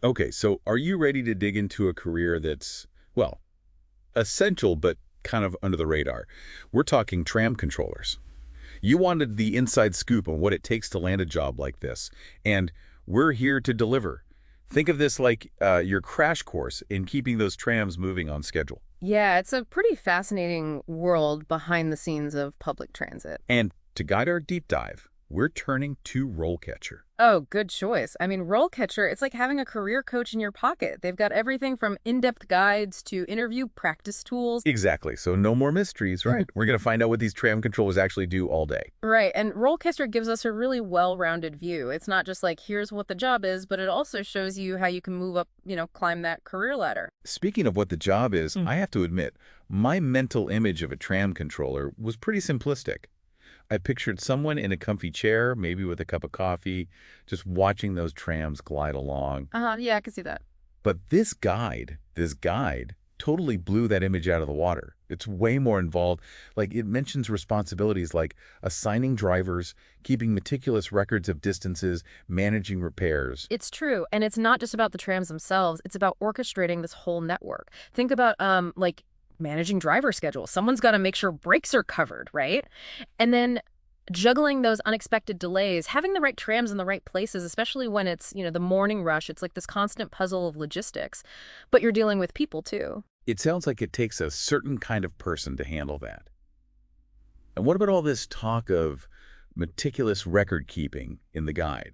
Okay, so are you ready to dig into a career that's, well, essential but kind of under the radar? We're talking tram controllers. You wanted the inside scoop on what it takes to land a job like this, and we're here to deliver. Think of this like your crash course in keeping those trams moving on schedule. Yeah, it's a pretty fascinating world behind the scenes of public transit. And to guide our deep dive, we're turning to RoleCatcher. Oh, good choice. I mean, RoleCatcher, it's like having a career coach in your pocket. They've got everything from in-depth guides to interview practice tools. Exactly, so no more mysteries, right? We're going to find out what these tram controllers actually do all day. Right, and RoleCatcher gives us a really well-rounded view. It's not just like, here's what the job is, but it also shows you how you can move up, climb that career ladder. Speaking of what the job is, I have to admit, my mental image of a tram controller was pretty simplistic. I pictured someone in a comfy chair, maybe with a cup of coffee, just watching those trams glide along. Yeah, I can see that. But this guide totally blew that image out of the water. It's way more involved. Like, it mentions responsibilities like assigning drivers, keeping meticulous records of distances, managing repairs. It's true, and it's not just about the trams themselves. It's about orchestrating this whole network. Think about, like, managing driver schedules. Someone's got to make sure brakes are covered, right? And then juggling those unexpected delays, having the right trams in the right places, especially when it's, the morning rush. It's like this constant puzzle of logistics. But you're dealing with people, too. It sounds like it takes a certain kind of person to handle that. And what about all this talk of meticulous record keeping in the guide?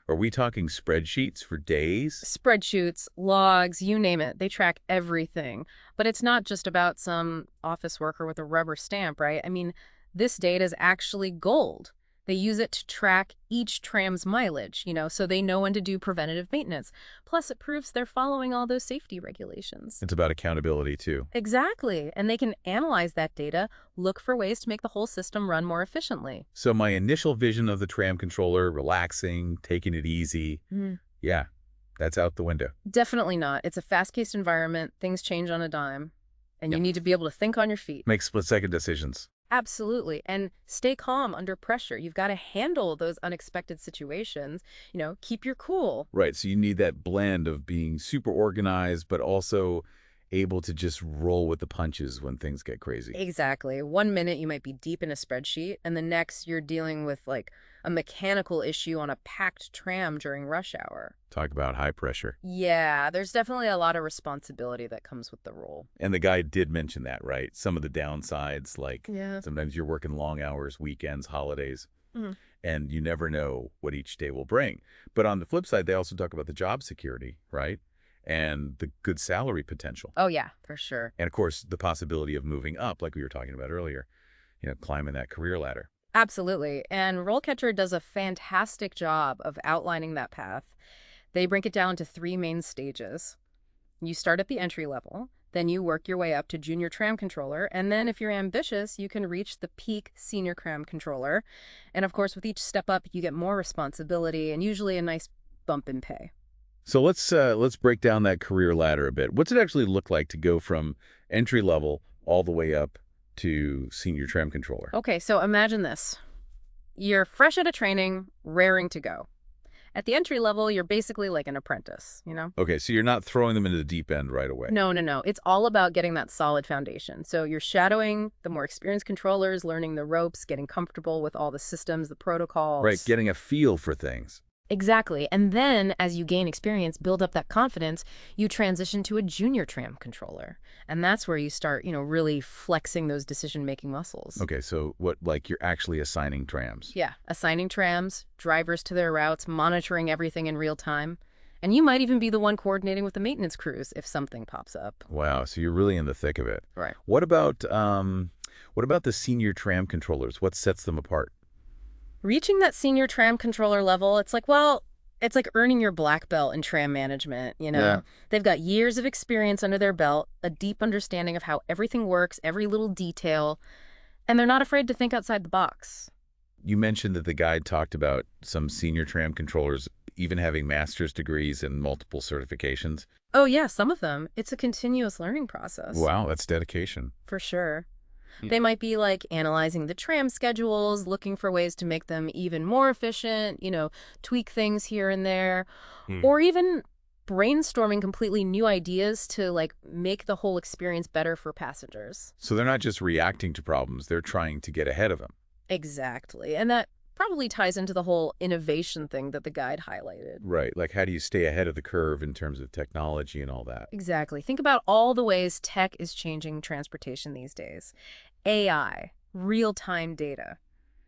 Are we talking spreadsheets for days? Spreadsheets, logs, you name it. They track everything. But it's not just about some office worker with a rubber stamp, right? I mean, this data is actually gold. They use it to track each tram's mileage, so they know when to do preventative maintenance. Plus, it proves they're following all those safety regulations. It's about accountability, too. Exactly. And they can analyze that data, look for ways to make the whole system run more efficiently. So my initial vision of the tram controller, relaxing, taking it easy, yeah, that's out the window. Definitely not. It's a fast-paced environment. Things change on a dime. And you need to be able to think on your feet. Make split-second decisions. Absolutely. And stay calm under pressure. You've got to handle those unexpected situations, keep your cool. Right, so you need that blend of being super organized, but also able to just roll with the punches when things get crazy. Exactly. 1 minute you might be deep in a spreadsheet, and the next you're dealing with like a mechanical issue on a packed tram during rush hour. Talk about high pressure. Yeah, there's definitely a lot of responsibility that comes with the role. And the guy did mention that, right? Some of the downsides, like Yeah. sometimes you're working long hours, weekends, holidays, Mhm. and you never know what each day will bring. But on the flip side, they also talk about the job security, right? And the good salary potential. Oh, yeah, for sure. And of course, the possibility of moving up, like we were talking about earlier, climbing that career ladder. Absolutely. And RoleCatcher does a fantastic job of outlining that path. They break it down to 3 main stages. You start at the entry level, then you work your way up to junior tram controller, and then if you're ambitious, you can reach the peak senior tram controller. And of course, with each step up, you get more responsibility and usually a nice bump in pay. So let's break down that career ladder a bit. What's it actually look like to go from entry level all the way up to senior tram controller? Okay, so imagine this. You're fresh out of training, raring to go. At the entry level, you're basically like an apprentice. Okay, so you're not throwing them into the deep end right away. No, no, no. It's all about getting that solid foundation. So you're shadowing the more experienced controllers, learning the ropes, getting comfortable with all the systems, the protocols. Right, getting a feel for things. Exactly. And then as you gain experience, build up that confidence, you transition to a junior tram controller. And that's where you start, really flexing those decision-making muscles. Okay, so what, like you're actually assigning trams? Yeah, assigning trams, drivers to their routes, monitoring everything in real time. And you might even be the one coordinating with the maintenance crews if something pops up. Wow, so you're really in the thick of it. Right. What about the senior tram controllers? What sets them apart? Reaching that senior tram controller level, it's like earning your black belt in tram management, Yeah. They've got years of experience under their belt, a deep understanding of how everything works, every little detail, and they're not afraid to think outside the box. You mentioned that the guide talked about some senior tram controllers even having master's degrees and multiple certifications. Oh yeah, some of them. It's a continuous learning process. Wow, that's dedication. For sure. They might be like analyzing the tram schedules, looking for ways to make them even more efficient, tweak things here and there, or even brainstorming completely new ideas to, like, make the whole experience better for passengers. So they're not just reacting to problems, they're trying to get ahead of them. Exactly. And that probably ties into the whole innovation thing that the guide highlighted. Right, like how do you stay ahead of the curve in terms of technology and all that? Exactly. Think about all the ways tech is changing transportation these days. AI, real-time data.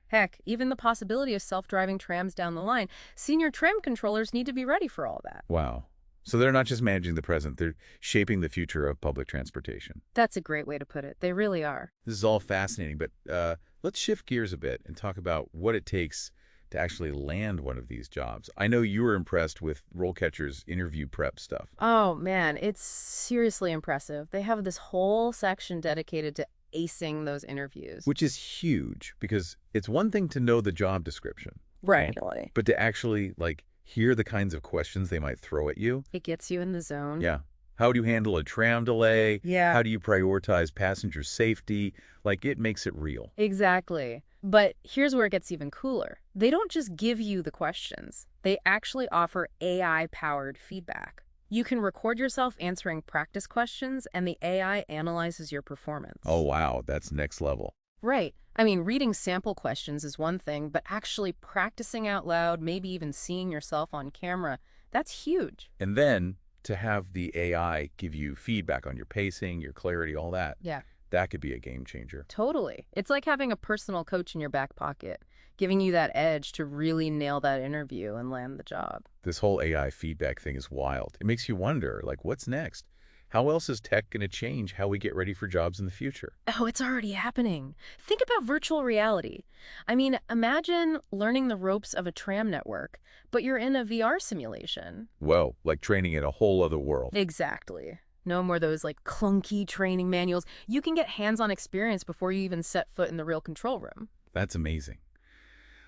Heck, even the possibility of self-driving trams down the line. Senior tram controllers need to be ready for all that. Wow. So they're not just managing the present, they're shaping the future of public transportation. That's a great way to put it. They really are. This is all fascinating, but let's shift gears a bit and talk about what it takes to actually land one of these jobs. I know you were impressed with RoleCatcher's interview prep stuff. Oh, man, it's seriously impressive. They have this whole section dedicated to acing those interviews. Which is huge, because it's one thing to know the job description, Right. but to actually, like, hear the kinds of questions they might throw at you. It gets you in the zone. Yeah. How do you handle a tram delay? Yeah. How do you prioritize passenger safety? Like, it makes it real. Exactly. But here's where it gets even cooler. They don't just give you the questions. They actually offer AI-powered feedback. You can record yourself answering practice questions, and the AI analyzes your performance. Oh, wow. That's next level. Right. I mean, reading sample questions is one thing, but actually practicing out loud, maybe even seeing yourself on camera, that's huge. And then to have the AI give you feedback on your pacing, your clarity, all that, Yeah. that could be a game changer. Totally. It's like having a personal coach in your back pocket, giving you that edge to really nail that interview and land the job. This whole AI feedback thing is wild. It makes you wonder, like, what's next? How else is tech going to change how we get ready for jobs in the future? Oh, it's already happening. Think about virtual reality. I mean, imagine learning the ropes of a tram network, but you're in a VR simulation. Well, like training in a whole other world. Exactly. No more those, like, clunky training manuals. You can get hands-on experience before you even set foot in the real control room. That's amazing.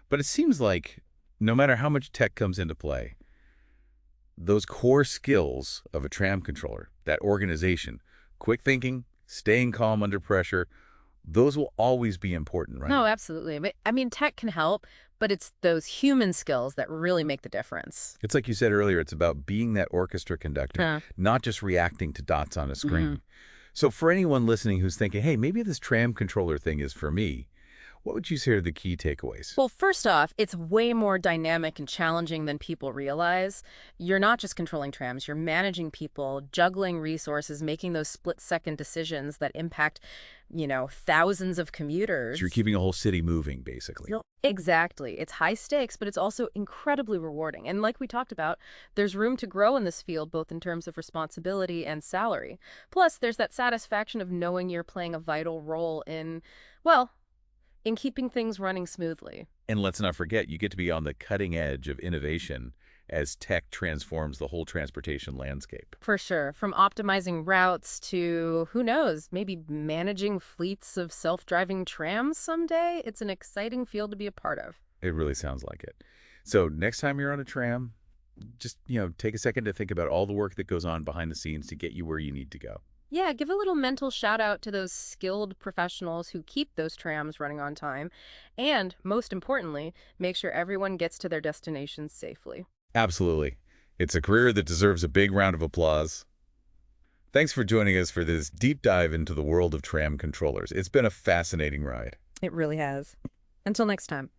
But it seems like no matter how much tech comes into play, those core skills of a tram controller, that organization, quick thinking, staying calm under pressure, those will always be important, right? No, absolutely. But, I mean, tech can help, but it's those human skills that really make the difference. It's like you said earlier, it's about being that orchestra conductor, Huh. not just reacting to dots on a screen. Mhm. So for anyone listening who's thinking, hey, maybe this tram controller thing is for me, what would you say are the key takeaways? Well, first off, it's way more dynamic and challenging than people realize. You're not just controlling trams, you're managing people, juggling resources, making those split-second decisions that impact, thousands of commuters. So you're keeping a whole city moving, basically. Exactly. It's high stakes, but it's also incredibly rewarding. And like we talked about, there's room to grow in this field, both in terms of responsibility and salary. Plus, there's that satisfaction of knowing you're playing a vital role in, well, in keeping things running smoothly. And let's not forget, you get to be on the cutting edge of innovation as tech transforms the whole transportation landscape. For sure. From optimizing routes to, who knows, maybe managing fleets of self-driving trams someday. It's an exciting field to be a part of. It really sounds like it. So next time you're on a tram, just, take a second to think about all the work that goes on behind the scenes to get you where you need to go. Yeah, give a little mental shout out to those skilled professionals who keep those trams running on time. And, most importantly, make sure everyone gets to their destinations safely. Absolutely. It's a career that deserves a big round of applause. Thanks for joining us for this deep dive into the world of tram controllers. It's been a fascinating ride. It really has. Until next time.